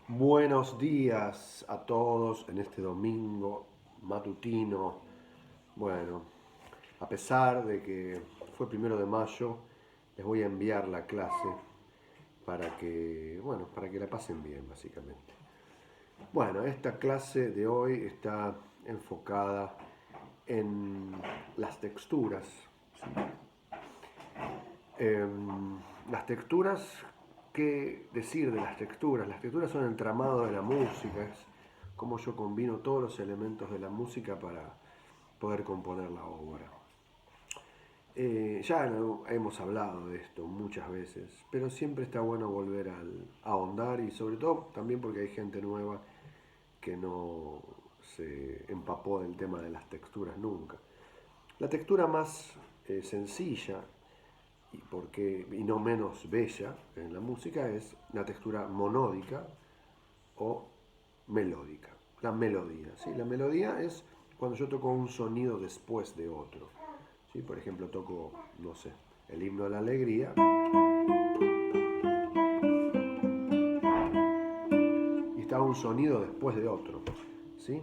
Buenos días a todos en este domingo matutino. Bueno, a pesar de que fue 1 de mayo, les voy a enviar la clase para que la pasen bien, básicamente. Bueno, esta clase de hoy está enfocada en las texturas. ¿Sí? Las texturas, ¿qué decir de las texturas? Las texturas son el entramado de la música, es cómo yo combino todos los elementos de la música para poder componer la obra. Ya hemos hablado de esto muchas veces, pero siempre está bueno volver a ahondar y sobre todo también porque hay gente nueva que no se empapó del tema de las texturas nunca. La textura más sencilla y no menos bella en la música es la textura monódica o melódica. La melodía, ¿sí? La melodía es cuando yo toco un sonido después de otro. ¿Sí? Por ejemplo, toco, no sé, el himno de la alegría y está un sonido después de otro. ¿Sí?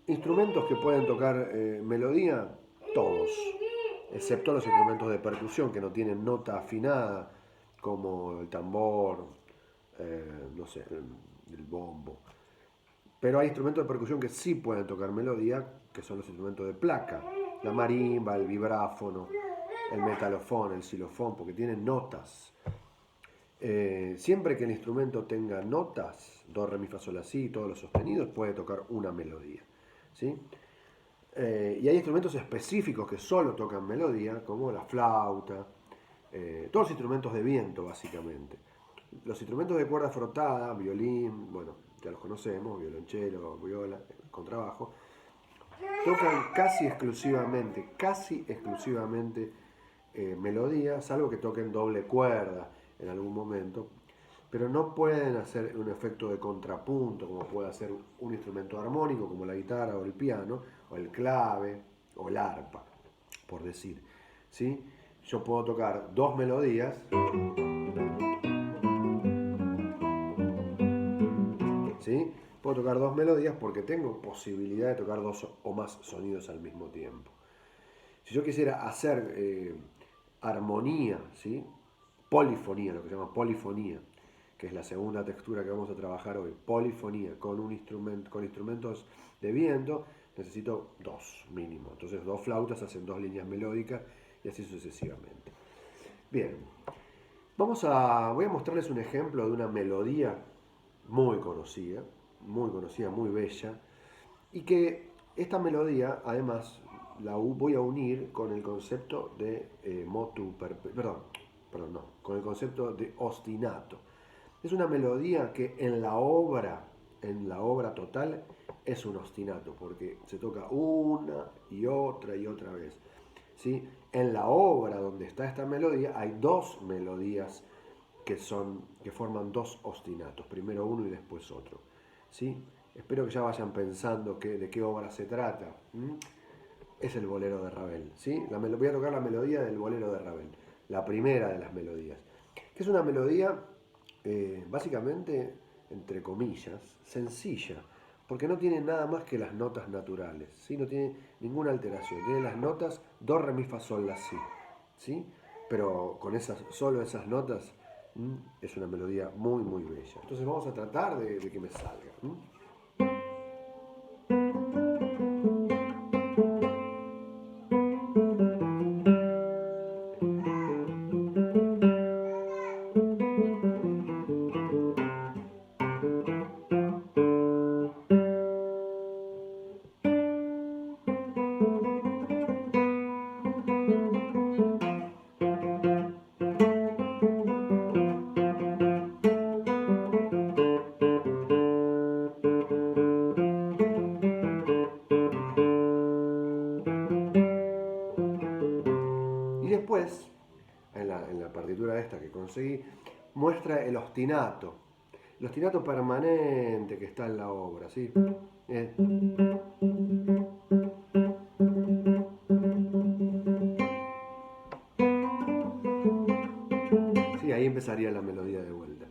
Instrumentos que pueden tocar melodía, todos, excepto los instrumentos de percusión que no tienen nota afinada, como el tambor, no sé, el bombo. Pero hay instrumentos de percusión que sí pueden tocar melodía, que son los instrumentos de placa, la marimba, el vibráfono, el metalofón, el xilofón, porque tienen notas. Siempre que el instrumento tenga notas, do, re, mi, fa, sol, la, si, todos los sostenidos, puede tocar una melodía. ¿Sí? Y hay instrumentos específicos que solo tocan melodía, como la flauta, todos los instrumentos de viento, básicamente. Los instrumentos de cuerda frotada, violín, bueno, ya los conocemos, violonchelo, viola, contrabajo, tocan casi exclusivamente melodía, salvo que toquen doble cuerda en algún momento, pero no pueden hacer un efecto de contrapunto como puede hacer un instrumento armónico como la guitarra o el piano, o el clave o el arpa, por decir. ¿Sí? Yo puedo tocar dos melodías, ¿sí? Puedo tocar dos melodías porque tengo posibilidad de tocar dos o más sonidos al mismo tiempo. Si yo quisiera hacer armonía, ¿sí? Polifonía, lo que se llama polifonía, que es la segunda textura que vamos a trabajar hoy, polifonía con con instrumentos de viento, necesito dos mínimo. Entonces dos flautas hacen dos líneas melódicas y así sucesivamente. Bien, voy a mostrarles un ejemplo de una melodía muy conocida, muy bella, y que esta melodía, además, la voy a unir con el concepto de perdón, no, con el concepto de ostinato. Es una melodía que en la obra total, es un ostinato, porque se toca una y otra vez. ¿Sí? En la obra donde está esta melodía hay dos melodías que forman dos ostinatos, primero uno y después otro. ¿Sí? Espero que ya vayan pensando de qué obra se trata. Es el bolero de Ravel. ¿Sí? Voy a tocar la melodía del bolero de Ravel, la primera de las melodías, que es una melodía básicamente, entre comillas, sencilla, porque no tiene nada más que las notas naturales, ¿sí? No tiene ninguna alteración, tiene las notas do, re, mi, fa, sol, la, si, ¿sí? Pero con solo esas notas es una melodía muy bella. Entonces vamos a tratar de que me salga. Y después, en la partitura esta que conseguí, muestra el ostinato. El ostinato permanente que está en la obra, ¿sí? Eh, sí, ahí empezaría la melodía de vuelta.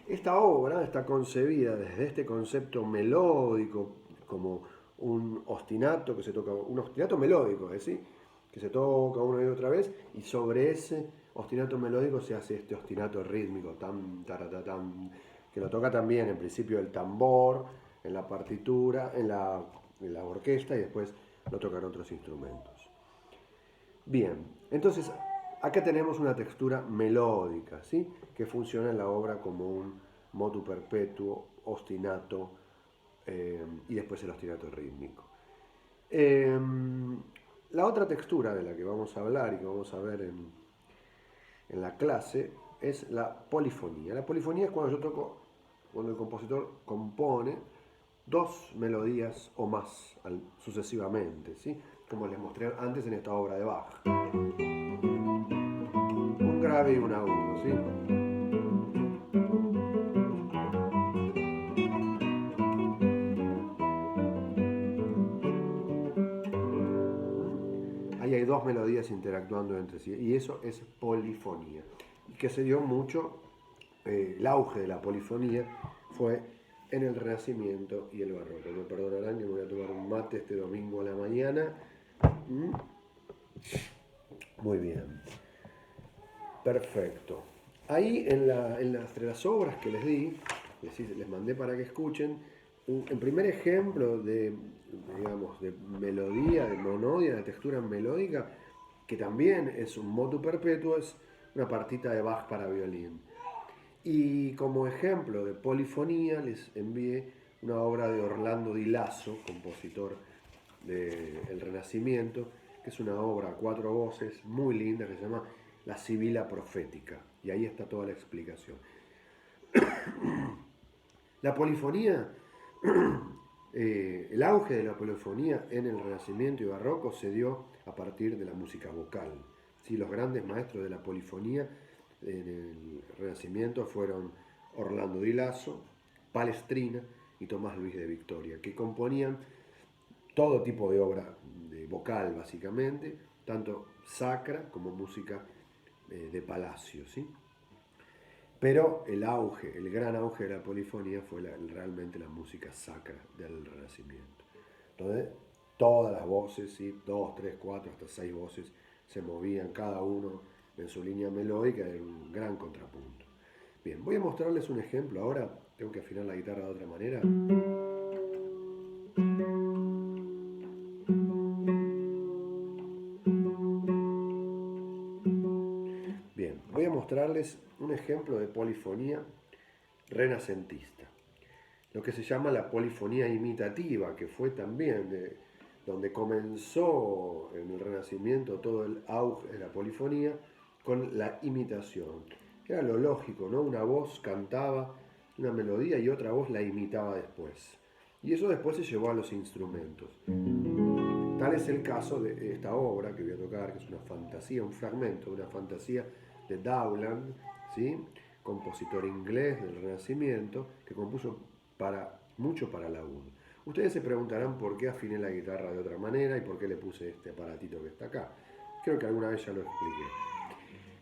Esta obra está concebida desde este concepto melódico como un ostinato que se toca, un ostinato melódico, es decir, que se toca una y otra vez, y sobre ese ostinato melódico se hace este ostinato rítmico, tan, taratatán, que lo toca también en principio el tambor, en la partitura, en la orquesta, y después lo tocan otros instrumentos. Bien, entonces acá tenemos una textura melódica, ¿sí? Que funciona en la obra como un motu perpetuo, ostinato, y después el ostinato rítmico. Eh, la otra textura de la que vamos a hablar y que vamos a ver en la clase es la polifonía. La polifonía es cuando el compositor compone dos melodías o más sucesivamente, ¿sí? Como les mostré antes en esta obra de Bach. Un grave y un agudo, ¿sí? Ahí hay dos melodías interactuando entre sí y eso es polifonía. Y que se dio mucho, el auge de la polifonía fue en el Renacimiento y el Barroco. Me perdonarán que me voy a tomar un mate este domingo a la mañana. Muy bien. Perfecto. Ahí entre las obras que les di, les mandé para que escuchen, el primer ejemplo digamos, de melodía, de monodia, de textura melódica, que también es un motu perpetuo, es una partita de Bach para violín. Y como ejemplo de polifonía les envié una obra de Orlando Di Lasso, compositor del Renacimiento, que es una obra a cuatro voces muy linda que se llama La Sibila Profética. Y ahí está toda la explicación. La polifonía, el auge de la polifonía en el Renacimiento y Barroco se dio a partir de la música vocal. ¿Sí? Los grandes maestros de la polifonía en el Renacimiento fueron Orlando Di Lasso, Palestrina y Tomás Luis de Victoria, que componían todo tipo de obra de vocal básicamente, tanto sacra como música de palacio, ¿sí? Pero el gran auge de la polifonía fue realmente la música sacra del Renacimiento. Entonces, todas las voces, ¿sí? 2, 3, 4, hasta 6 voces, se movían cada uno en su línea melódica en un gran contrapunto. Bien, voy a mostrarles un ejemplo ahora. Tengo que afinar la guitarra de otra manera. Bien, voy a mostrarles un ejemplo de polifonía renacentista. Lo que se llama la polifonía imitativa, que fue también donde comenzó en el Renacimiento todo el auge de la polifonía con la imitación. Era lo lógico, ¿no? Una voz cantaba una melodía y otra voz la imitaba después. Y eso después se llevó a los instrumentos. Tal es el caso de esta obra que voy a tocar, que es una fantasía, un fragmento de una fantasía de Dowland, ¿sí? Compositor inglés del Renacimiento, que compuso mucho para laúd. Ustedes se preguntarán por qué afiné la guitarra de otra manera y por qué le puse este aparatito que está acá. Creo que alguna vez ya lo expliqué.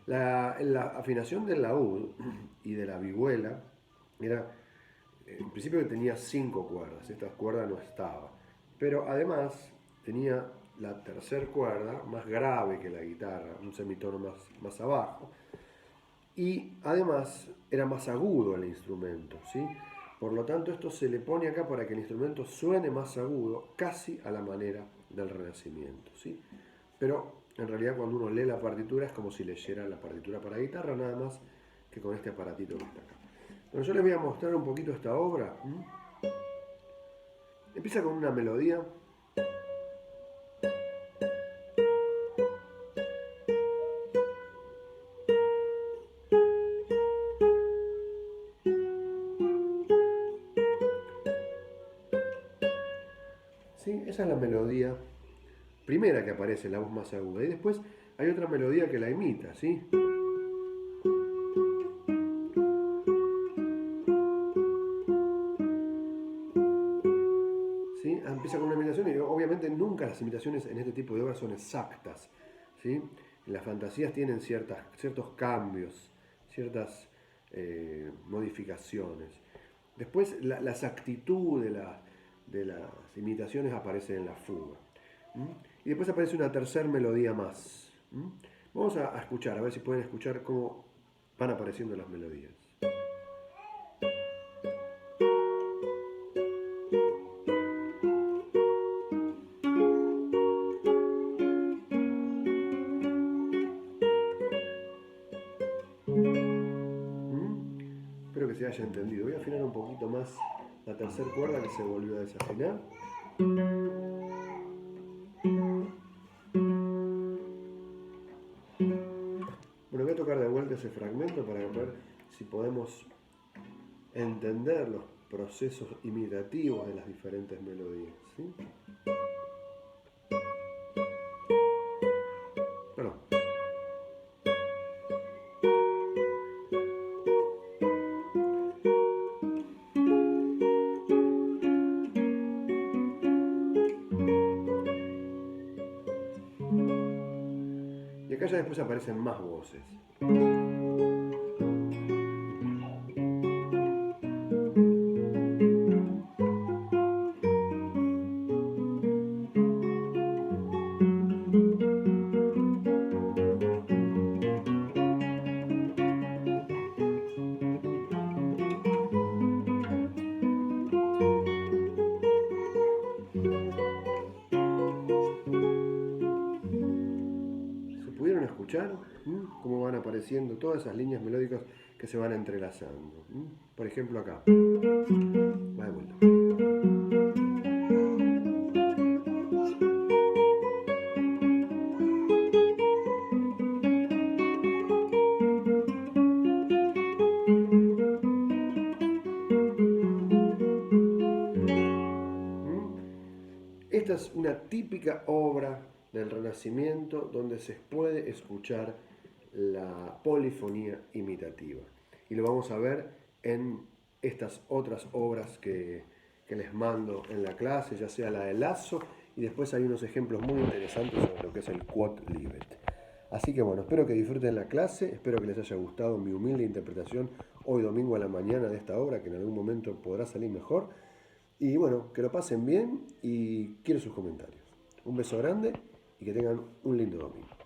La afinación del laúd y de la vihuela era, en principio tenía 5 cuerdas, esta cuerda no estaba, pero además tenía la tercera cuerda más grave que la guitarra, un semitono más abajo, y además era más agudo el instrumento, ¿sí? Por lo tanto, esto se le pone acá para que el instrumento suene más agudo, casi a la manera del Renacimiento, ¿sí? Pero en realidad cuando uno lee la partitura es como si leyera la partitura para guitarra, nada más que con este aparatito que está acá. Bueno, yo les voy a mostrar un poquito esta obra. Empieza con una melodía. ¿Sí? Esa es la melodía primera que aparece, la voz más aguda. Y después hay otra melodía que la imita, ¿sí? ¿Sí? Empieza con una imitación y obviamente nunca las imitaciones en este tipo de obras son exactas, ¿sí? Las fantasías tienen ciertos cambios, ciertas modificaciones. Después la exactitud de las imitaciones aparece en la fuga. Y después aparece una tercera melodía más. Vamos a escuchar, a ver si pueden escuchar cómo van apareciendo las melodías. Espero que se haya entendido. Voy a afinar un poquito más la tercera cuerda que se volvió a desafinar. Bueno, voy a tocar de vuelta ese fragmento para ver si podemos entender los procesos imitativos de las diferentes melodías. ¿Sí? Perdón. Y acá ya después aparecen más voces. ¿Pudieron escuchar cómo van apareciendo todas esas líneas melódicas que se van entrelazando? Por ejemplo acá. Va de vuelta. Esta es una típica obra del Renacimiento donde se puede escuchar la polifonía imitativa. Y lo vamos a ver en estas otras obras que les mando en la clase, ya sea la de Lasso, y después hay unos ejemplos muy interesantes sobre lo que es el Quod Libet. Así que bueno, espero que disfruten la clase, espero que les haya gustado mi humilde interpretación hoy domingo a la mañana de esta obra, que en algún momento podrá salir mejor. Y bueno, que lo pasen bien y quiero sus comentarios. Un beso grande y que tengan un lindo domingo.